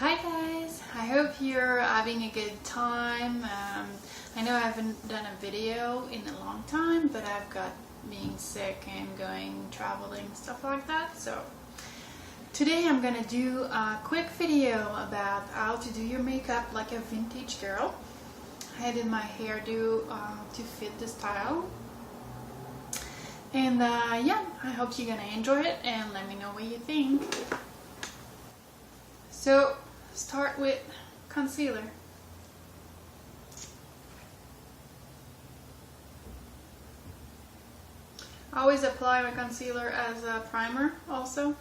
Hi guys, I hope you're having a good time. I know I haven't done a video in a long time, but I've got being sick and going traveling, stuff like that. So today I'm gonna do a quick video about how to do your makeup like a vintage girl. I did my hairdo to fit the style. And yeah, I hope you're gonna enjoy it and let me know what you think. So start with concealer. I always apply my concealer as a primer also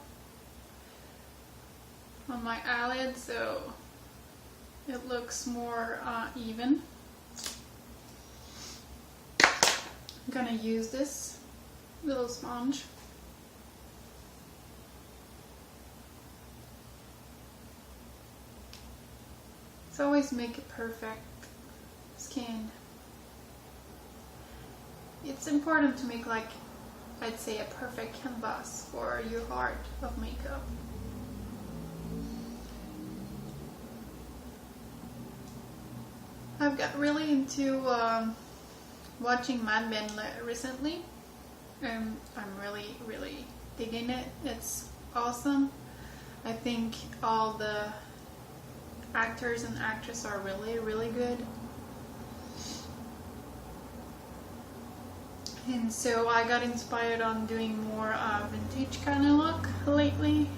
on my eyelid so it looks more even. I'm gonna use this little sponge. It's always make a perfect skin. It's important to make, like, I'd say, a perfect canvas for your art of makeup. I've got really into watching Mad Men recently. I'm really digging it. It's awesome. I think all the actors and actresses are really good. And so I got inspired on doing more vintage kind of look lately.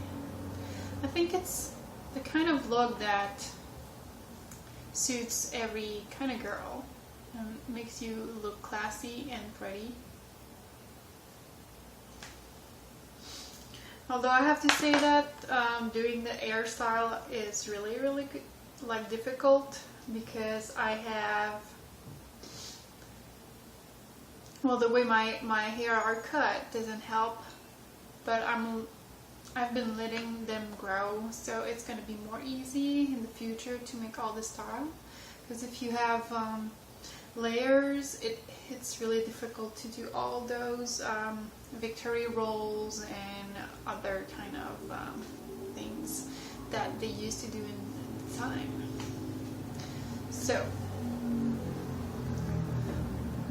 I think it's the kind of look that suits every kind of girl and makes you look classy and pretty. Although I have to say that doing the hairstyle is really good, like difficult, because I have, well, the way my hair are cut doesn't help, but I've been letting them grow, so it's gonna be more easy in the future to make all the style. Because if you have layers, it's really difficult to do all those Victory rolls and other kind of things that they used to do in the time. So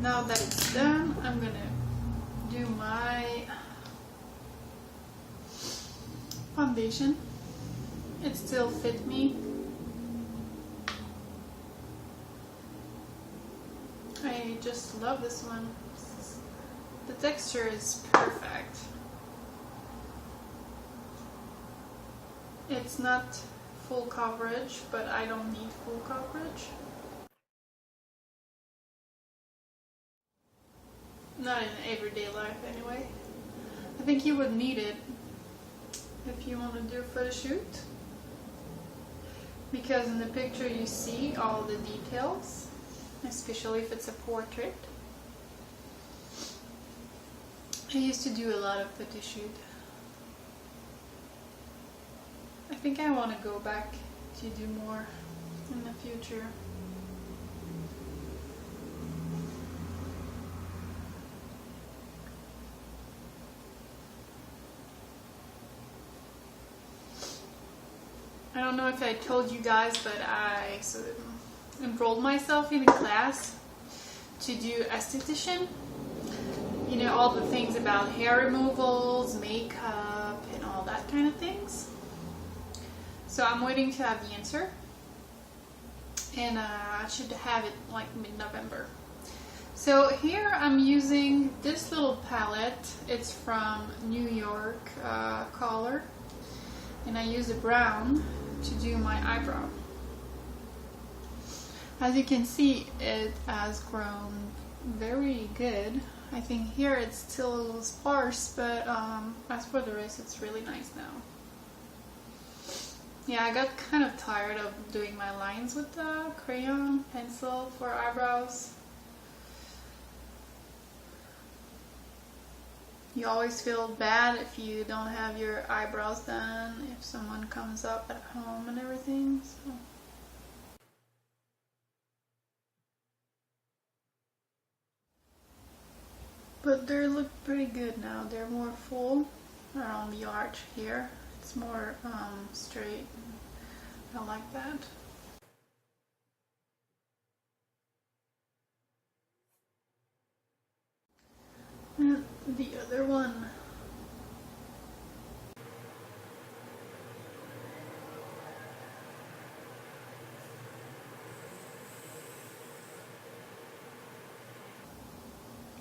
now that it's done, I'm gonna do my foundation. It still fit me. I just love this one. The texture is perfect. It's not full coverage, but I don't need full coverage. Not in everyday life anyway. I think you would need it if you want to do a photo shoot, because in the picture you see all the details, especially if it's a portrait. I used to do a lot of photo shoot. I think I want to go back to do more in the future. I don't know if I told you guys, but I enrolled myself in a class to do esthetician. You know, all the things about hair removals, makeup, and all that kind of things. So I'm waiting to have the answer, and I should have it like mid-November. So here I'm using this little palette. It's from New York Color, and I use a brown to do my eyebrow. As you can see, it has grown very good. I think here it's still a little sparse, but as for the rest, it's really nice now. Yeah, I got kind of tired of doing my lines with the crayon pencil for eyebrows. You always feel bad if you don't have your eyebrows done, if someone comes up at home and everything. So. But they look pretty good now. They're more full around the arch here. It's more straight, I like that. And the other one.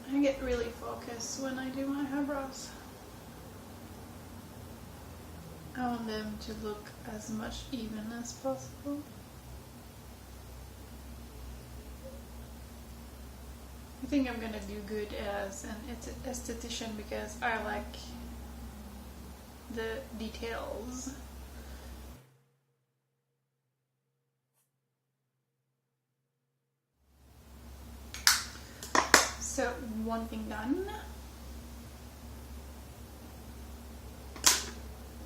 I get really focused when I do my eyebrows. I want them to look as much even as possible. I think I'm gonna do good as an esthetician because I like the details. So one thing done.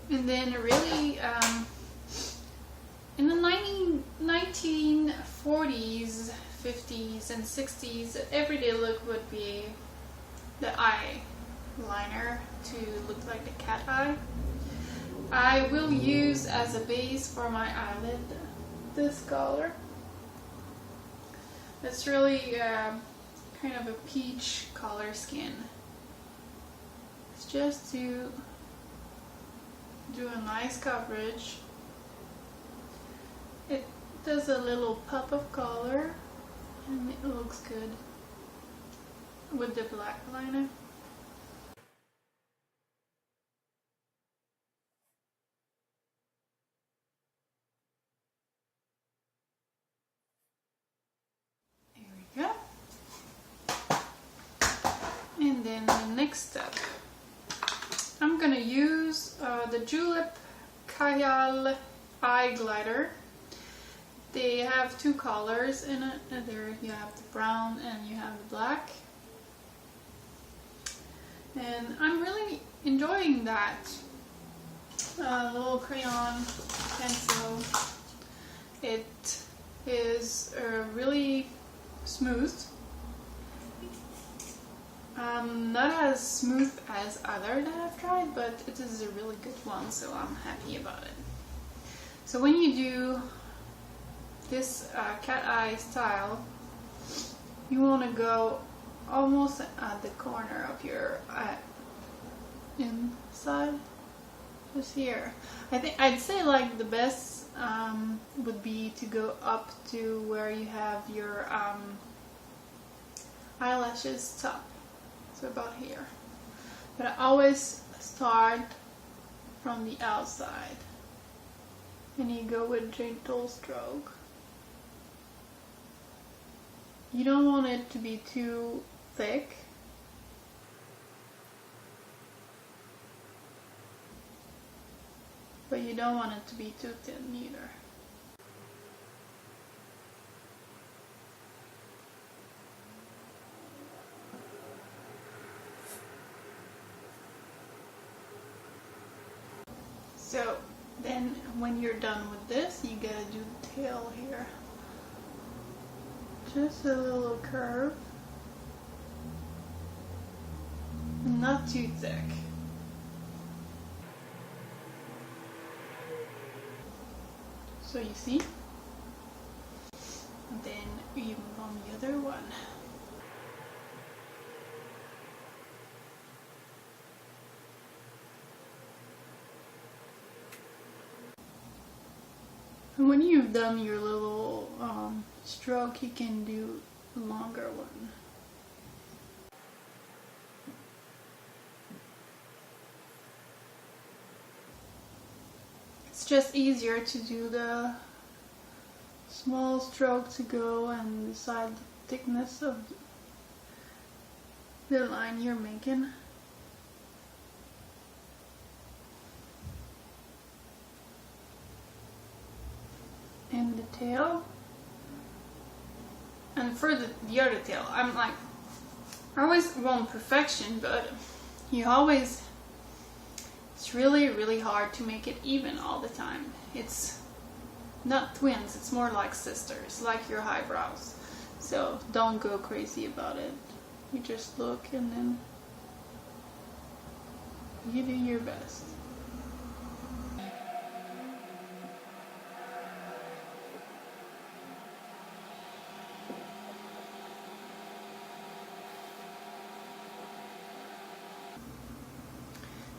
And then really, in the 1940s, 50s and 60s, the everyday look would be the eyeliner to look like the cat eye. I will use as a base for my eyelid this color. It's really kind of a peach color skin. It's just to do a nice coverage. It does a little pop of color and it looks good with the black liner. There we go. And then the next step, I'm gonna use the Julep Kajal eye glider. They have two colors in it. There you have the brown and you have the black. And I'm really enjoying that little crayon pencil. It is really smooth. Not as smooth as other that I've tried, but it is a really good one, so I'm happy about it. So when you do this cat eye style, you want to go almost at the corner of your eye inside, just here. I'd say like the best would be to go up to where you have your eyelashes top. So about here. But I always start from the outside. And you go with gentle stroke. You don't want it to be too thick. But you don't want it to be too thin either. So then when you're done with this, you gotta do the tail here. Just a little curve. Not too thick. So you see? And then you move on the other one. And when you've done your little stroke, you can do a longer one. It's just easier to do the small stroke to go and decide the thickness of the line you're making. And the tail. And for the other tail, I'm like, I always want perfection, but it's really, really hard to make it even all the time. It's not twins, it's more like sisters, like your eyebrows. So don't go crazy about it. You just look and then you do your best.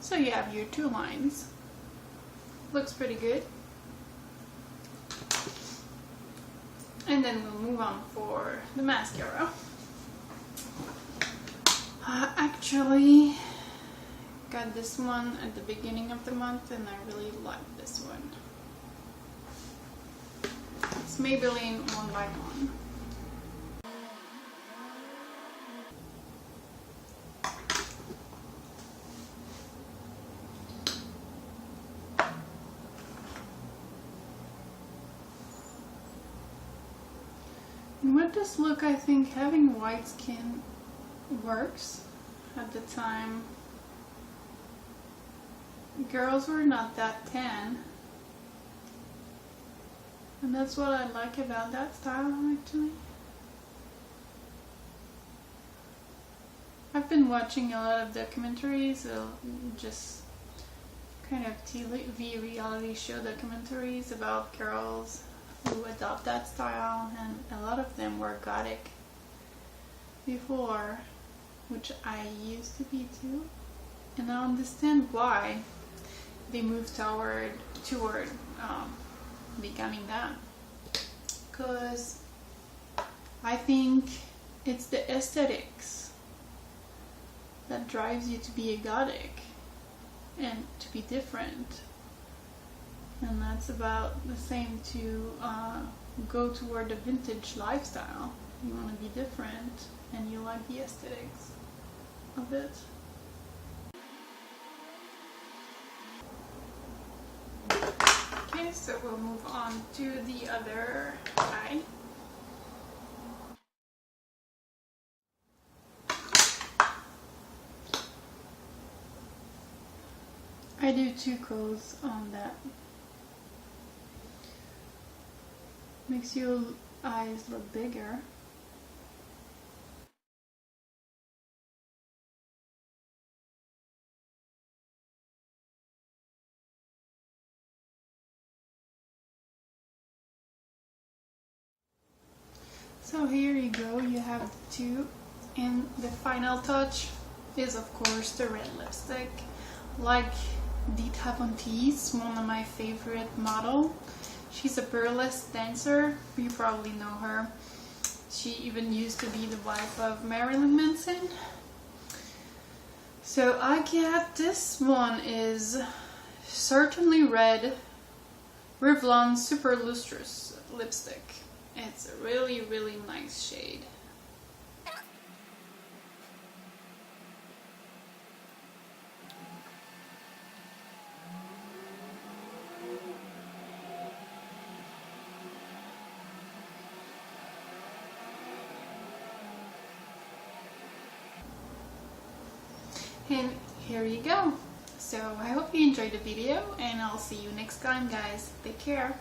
So you have your two lines. Looks pretty good. And then we'll move on for the mascara. Actually got this one at the beginning of the month and I really like this one. It's Maybelline 1x1. And with this look, I think having white skin works. At the time, girls were not that tan. And that's what I like about that style, actually. I've been watching a lot of documentaries, just kind of TV reality show documentaries about girls who adopt that style, and a lot of them were gothic before, which I used to be too, and I understand why they moved toward becoming that, because I think it's the aesthetics that drives you to be a gothic and to be different. And that's about the same to go toward the vintage lifestyle. You want to be different and you like the aesthetics of it. Okay, so we'll move on to the other eye. I do two coats on that. Makes your eyes look bigger. So here you go, you have the two, and the final touch is of course the red lipstick. Like Dita Von Teese, one of my favorite model. She's a burlesque dancer, you probably know her. She even used to be the wife of Marilyn Manson. So I get this one is Certainly Red Revlon Super Lustrous lipstick. It's a really, really nice shade. And here you go. So I hope you enjoyed the video and I'll see you next time, guys. Take care.